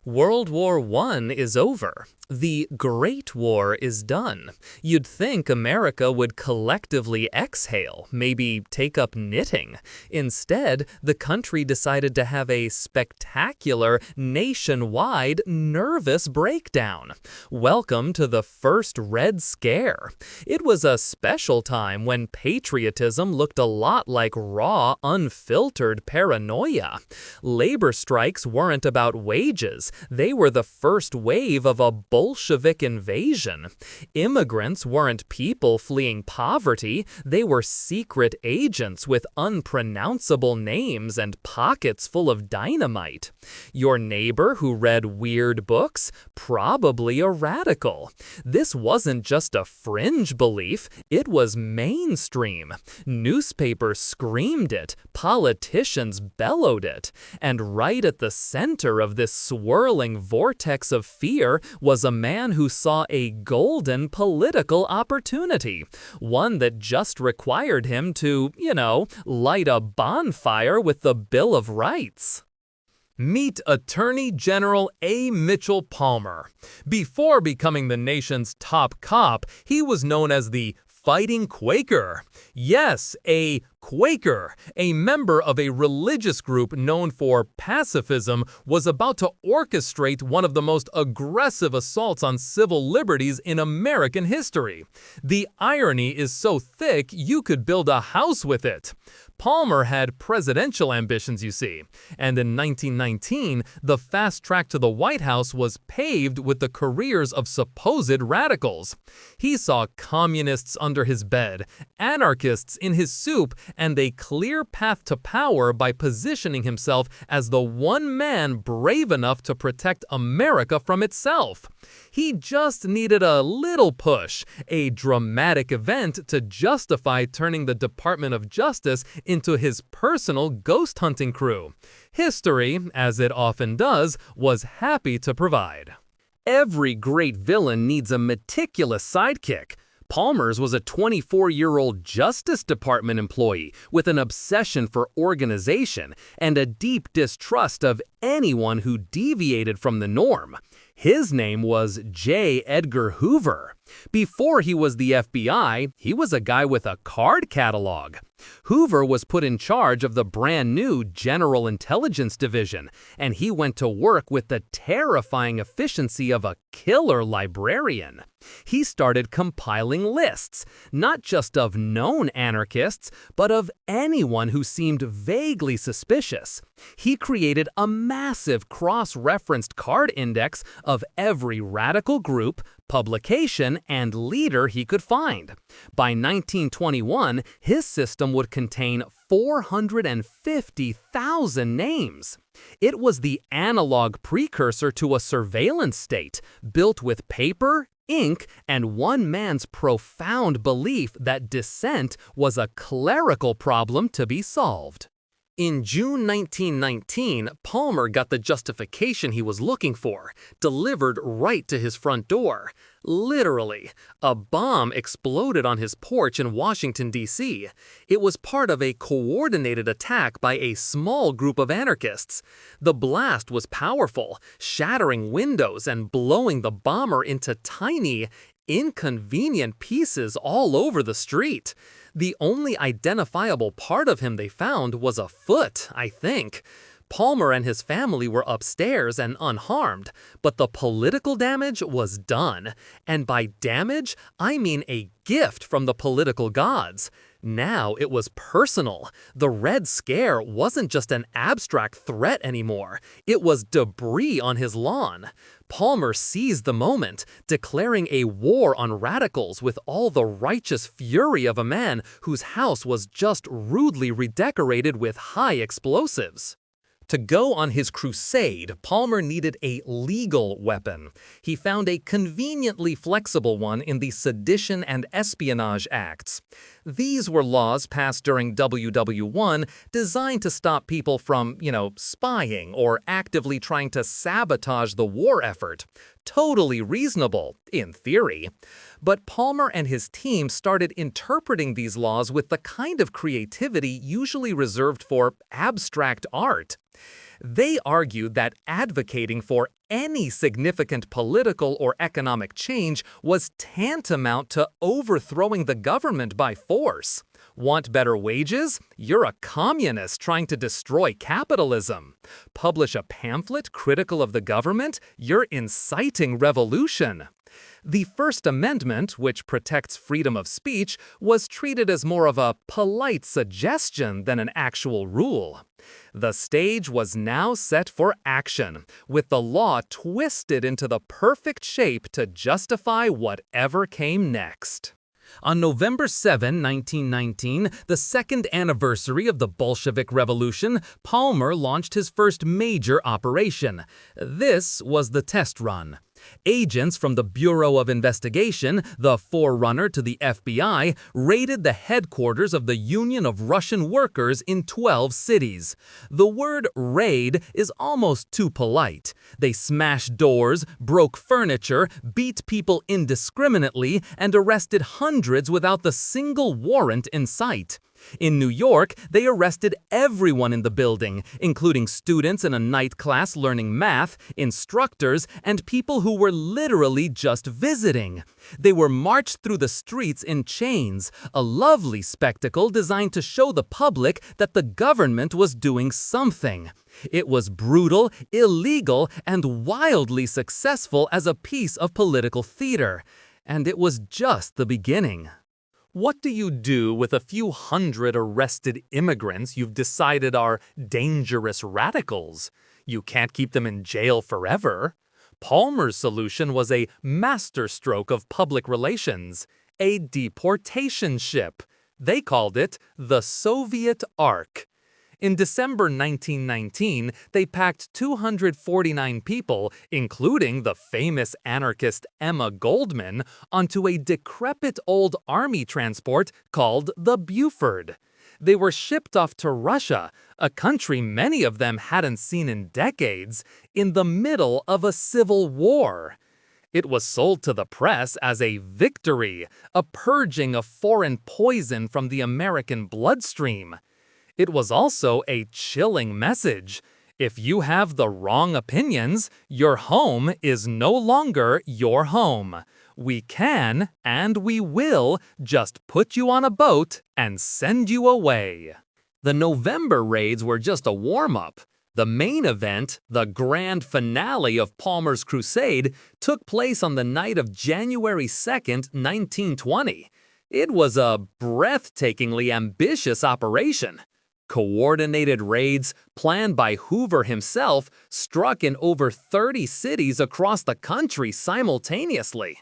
World War I is over. The Great War is done. You'd think America would collectively exhale, maybe take up knitting. Instead, the country decided to have a spectacular, nationwide, nervous breakdown. Welcome to the first Red Scare. It was a special time when patriotism looked a lot like raw, unfiltered paranoia. Labor strikes weren't about wages. They were the first wave of a Bolshevik invasion. Immigrants weren't people fleeing poverty. They were secret agents with unpronounceable names and pockets full of dynamite. Your neighbor who read weird books? Probably a radical. This wasn't just a fringe belief, it was mainstream. Newspapers screamed it, politicians bellowed it, and right at the center of this swirling vortex of fear was a man who saw a golden political opportunity, one that just required him to, light a bonfire with the Bill of Rights. Meet Attorney General A. Mitchell Palmer. Before becoming the nation's top cop, he was known as the Fighting Quaker. Yes, a Quaker, a member of a religious group known for pacifism, was about to orchestrate one of the most aggressive assaults on civil liberties in American history. The irony is so thick you could build a house with it. Palmer had presidential ambitions, you see, and in 1919, the fast track to the White House was paved with the careers of supposed radicals. He saw communists under his bed, anarchists in his soup, and a clear path to power by positioning himself as the one man brave enough to protect America from itself. He just needed a little push, a dramatic event to justify turning the Department of Justice into his personal ghost hunting crew. History, as it often does, was happy to provide. Every great villain needs a meticulous sidekick. Palmer's was a 24-year-old Justice Department employee with an obsession for organization and a deep distrust of anyone who deviated from the norm. His name was J. Edgar Hoover. Before he was the FBI, he was a guy with a card catalog. Hoover was put in charge of the brand new General Intelligence Division, and he went to work with the terrifying efficiency of a killer librarian. He started compiling lists, not just of known anarchists, but of anyone who seemed vaguely suspicious. He created a massive cross-referenced card index of every radical group, publication, and leader he could find. By 1921, his system would contain 450,000 names. It was the analog precursor to a surveillance state, built with paper, ink, and one man's profound belief that dissent was a clerical problem to be solved. In June 1919, Palmer got the justification he was looking for, delivered right to his front door. Literally, a bomb exploded on his porch in Washington, D.C. It was part of a coordinated attack by a small group of anarchists. The blast was powerful, shattering windows and blowing the bomber into tiny, inconvenient pieces all over the street. The only identifiable part of him they found was a foot, I think. Palmer and his family were upstairs and unharmed, but the political damage was done. And by damage, I mean a gift from the political gods. Now it was personal. The Red Scare wasn't just an abstract threat anymore. It was debris on his lawn. Palmer seized the moment, declaring a war on radicals with all the righteous fury of a man whose house was just rudely redecorated with high explosives. To go on his crusade, Palmer needed a legal weapon. He found a conveniently flexible one in the Sedition and Espionage Acts. These were laws passed during WW1 designed to stop people from, spying or actively trying to sabotage the war effort. Totally reasonable, in theory. But Palmer and his team started interpreting these laws with the kind of creativity usually reserved for abstract art. They argued that advocating for any significant political or economic change was tantamount to overthrowing the government by force. Want better wages? You're a communist trying to destroy capitalism. Publish a pamphlet critical of the government? You're inciting revolution. The First Amendment, which protects freedom of speech, was treated as more of a polite suggestion than an actual rule. The stage was now set for action, with the law twisted into the perfect shape to justify whatever came next. On November 7, 1919, the second anniversary of the Bolshevik Revolution, Palmer launched his first major operation. This was the test run. Agents from the Bureau of Investigation, the forerunner to the FBI, raided the headquarters of the Union of Russian Workers in 12 cities. The word raid is almost too polite. They smashed doors, broke furniture, beat people indiscriminately, and arrested hundreds without the single warrant in sight. In New York, they arrested everyone in the building, including students in a night class learning math, instructors, and people who were literally just visiting. They were marched through the streets in chains, a lovely spectacle designed to show the public that the government was doing something. It was brutal, illegal, and wildly successful as a piece of political theater. And it was just the beginning. What do you do with a few hundred arrested immigrants you've decided are dangerous radicals? You can't keep them in jail forever. Palmer's solution was a masterstroke of public relations, a deportation ship. They called it the Soviet Ark. In December 1919, they packed 249 people, including the famous anarchist Emma Goldman, onto a decrepit old army transport called the Buford. They were shipped off to Russia, a country many of them hadn't seen in decades, in the middle of a civil war. It was sold to the press as a victory, a purging of foreign poison from the American bloodstream. It was also a chilling message. If you have the wrong opinions, your home is no longer your home. We can, and we will, just put you on a boat and send you away. The November raids were just a warm-up. The main event, the grand finale of Palmer's crusade, took place on the night of January 2nd, 1920. It was a breathtakingly ambitious operation. Coordinated raids, planned by Hoover himself, struck in over 30 cities across the country simultaneously.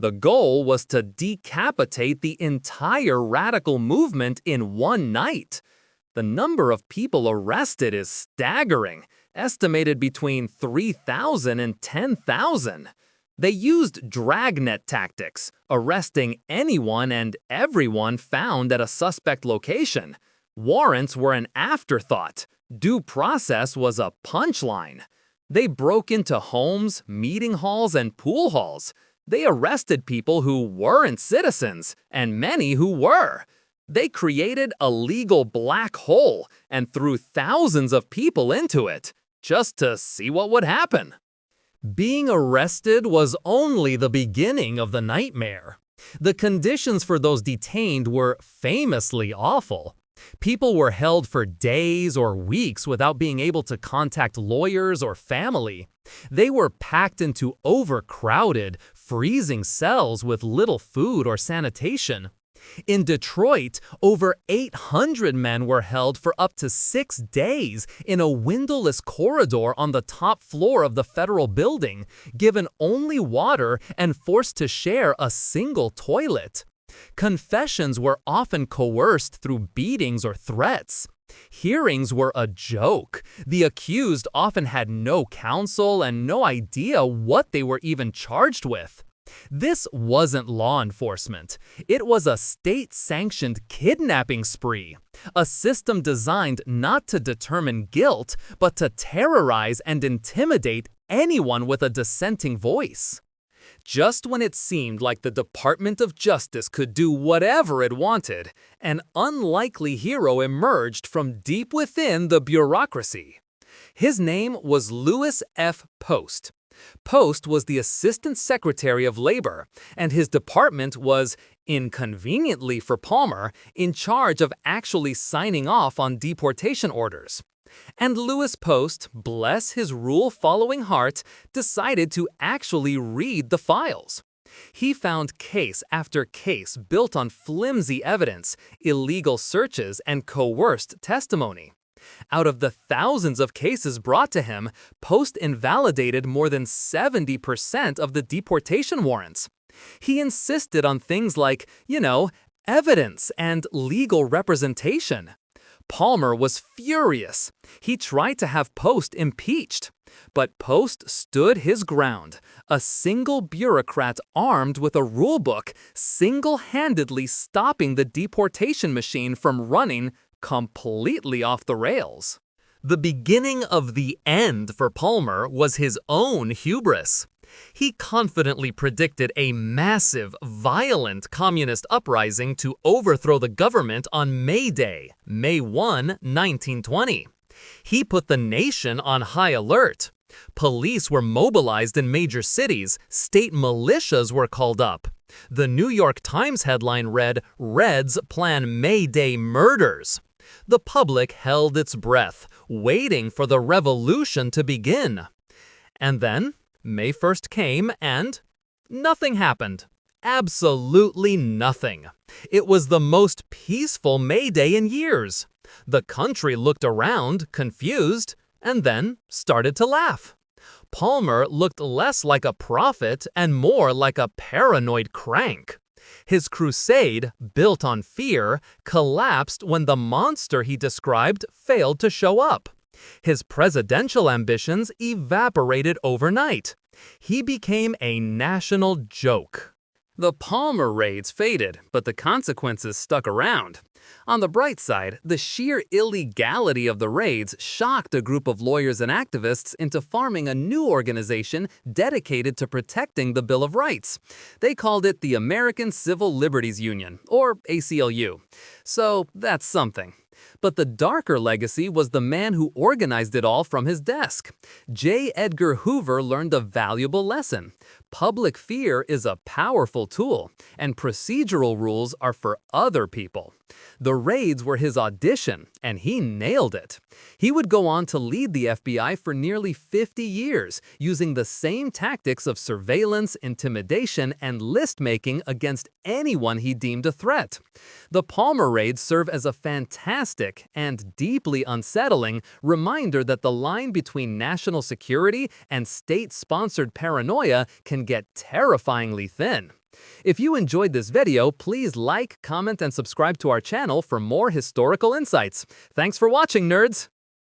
The goal was to decapitate the entire radical movement in one night. The number of people arrested is staggering, estimated between 3,000 and 10,000. They used dragnet tactics, arresting anyone and everyone found at a suspect location. Warrants were an afterthought. Due process was a punchline. They broke into homes, meeting halls, and pool halls. They arrested people who weren't citizens, and many who were. They created a legal black hole and threw thousands of people into it, just to see what would happen. Being arrested was only the beginning of the nightmare. The conditions for those detained were famously awful. People were held for days or weeks without being able to contact lawyers or family. They were packed into overcrowded, freezing cells with little food or sanitation. In Detroit, over 800 men were held for up to 6 days in a windowless corridor on the top floor of the federal building, given only water and forced to share a single toilet. Confessions were often coerced through beatings or threats. Hearings were a joke. The accused often had no counsel and no idea what they were even charged with. This wasn't law enforcement. It was a state-sanctioned kidnapping spree, a system designed not to determine guilt, but to terrorize and intimidate anyone with a dissenting voice. Just when it seemed like the Department of Justice could do whatever it wanted, an unlikely hero emerged from deep within the bureaucracy. His name was Louis F. Post. Post was the Assistant Secretary of Labor, and his department was, inconveniently for Palmer, in charge of actually signing off on deportation orders. And Louis Post, bless his rule-following heart, decided to actually read the files. He found case after case built on flimsy evidence, illegal searches, and coerced testimony. Out of the thousands of cases brought to him, Post invalidated more than 70% of the deportation warrants. He insisted on things like, evidence and legal representation. Palmer was furious. He tried to have Post impeached. But Post stood his ground, a single bureaucrat armed with a rulebook, single-handedly stopping the deportation machine from running completely off the rails. The beginning of the end for Palmer was his own hubris. He confidently predicted a massive, violent communist uprising to overthrow the government on May Day, May 1, 1920. He put the nation on high alert. Police were mobilized in major cities, state militias were called up. The New York Times headline read, "Reds plan May Day murders." The public held its breath, waiting for the revolution to begin. And then, May 1st came and nothing happened. Absolutely nothing. It was the most peaceful May Day in years. The country looked around, confused, and then started to laugh. Palmer looked less like a prophet and more like a paranoid crank. His crusade, built on fear, collapsed when the monster he described failed to show up. His presidential ambitions evaporated overnight. He became a national joke. The Palmer raids faded, but the consequences stuck around. On the bright side, the sheer illegality of the raids shocked a group of lawyers and activists into forming a new organization dedicated to protecting the Bill of Rights. They called it the American Civil Liberties Union, or ACLU. So that's something. But the darker legacy was the man who organized it all from his desk. J. Edgar Hoover learned a valuable lesson. Public fear is a powerful tool, and procedural rules are for other people. The raids were his audition, and he nailed it. He would go on to lead the FBI for nearly 50 years, using the same tactics of surveillance, intimidation, and list-making against anyone he deemed a threat. The Palmer raids serve as a fantastic and deeply unsettling reminder that the line between national security and state-sponsored paranoia can get terrifyingly thin. If you enjoyed this video, please like, comment, and subscribe to our channel for more historical insights. Thanks for watching, nerds!